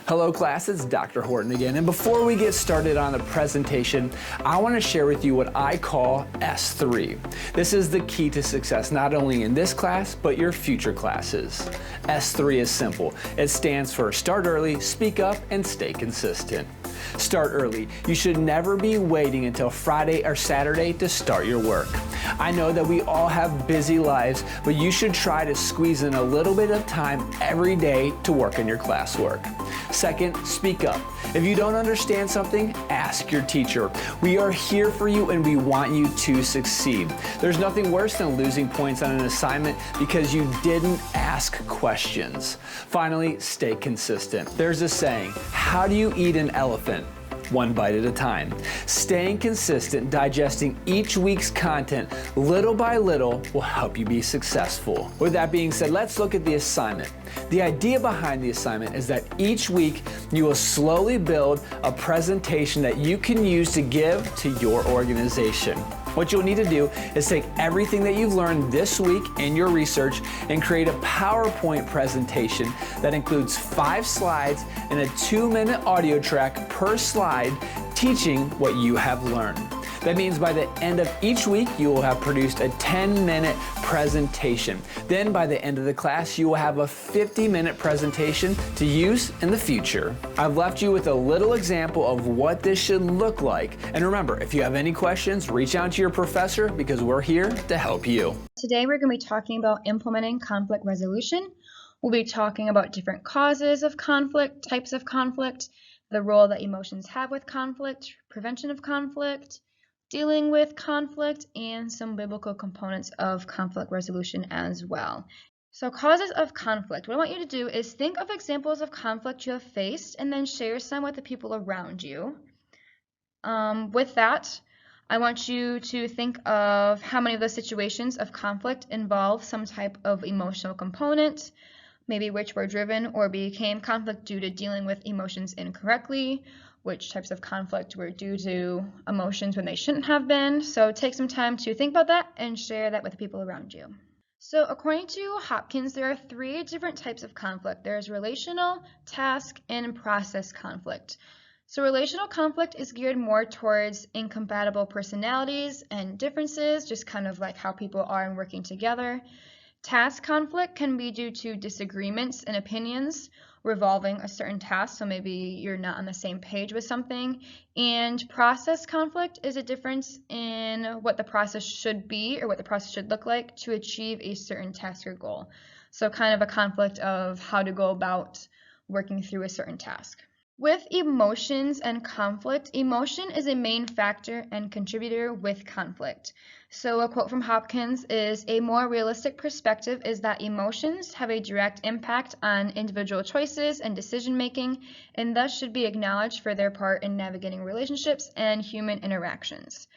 Hello class, it's Dr. Horton again, and before we get started on the presentation, I want to share with you what I call S3. This is the key to success not only in this class, but your future classes. S3 is simple. It stands for Start Early, Speak Up, and Stay Consistent. Start early. You should never be waiting until Friday or Saturday to start your work. I know that we all have busy lives, but you should try to squeeze in a little bit of time every day to work on your classwork. Second, speak up. If you don't understand something, ask your teacher. We are here for you and we want you to succeed. There's nothing worse than losing points on an assignment because you didn't ask questions. Finally, stay consistent. There's a saying, how do you eat an elephant? One bite at a time. Staying consistent, digesting each week's content little by little will help you be successful. With that being said, let's look at the assignment. The idea behind the assignment is that each week you will slowly build a presentation that you can use to give to your organization. What you'll need to do is take everything that you've learned this week in your research and create a PowerPoint presentation that includes 5 slides and a 2-minute audio track per slide teaching what you have learned. That means by the end of each week, you will have produced a 10-minute presentation. Then by the end of the class, you will have a 50-minute presentation to use in the future. I've left you with a little example of what this should look like. And remember, if you have any questions, reach out to your professor because we're here to help you. Today, we're going to be talking about implementing conflict resolution. We'll be talking about different causes of conflict, types of conflict, the role that emotions have with conflict, prevention of conflict, dealing with conflict, and some biblical components of conflict resolution as well. So causes of conflict. What I want you to do is think of examples of conflict you have faced and then share some with the people around you. With that, I want you to think of how many of those situations of conflict involve some type of emotional component, maybe which were driven or became conflict due to dealing with emotions incorrectly, which types of conflict were due to emotions when they shouldn't have been. So take some time to think about that and share that with the people around you. So according to Hopkins, there are 3 different types of conflict. There's relational, task, and process conflict. So relational conflict is geared more towards incompatible personalities and differences, just kind of like how people are in working together. Task conflict can be due to disagreements and opinions revolving a certain task, so maybe you're not on the same page with something. And process conflict is a difference in what the process should be or what the process should look like to achieve a certain task or goal. So kind of a conflict of how to go about working through a certain task. With emotions and conflict, emotion is a main factor and contributor with conflict. So a quote from Hopkins is, "A more realistic perspective is that emotions have a direct impact on individual choices and decision making, and thus should be acknowledged for their part in navigating relationships and human interactions."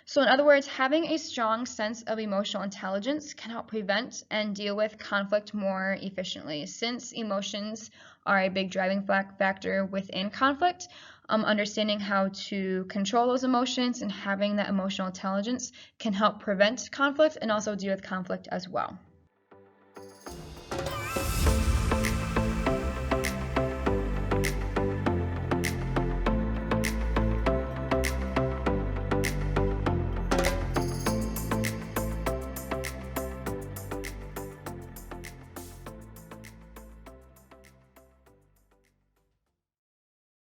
So in other words, having a strong sense of emotional intelligence can help prevent and deal with conflict more efficiently. Since emotions are a big driving factor within conflict, understanding how to control those emotions and having that emotional intelligence can help prevent conflict and also deal with conflict as well.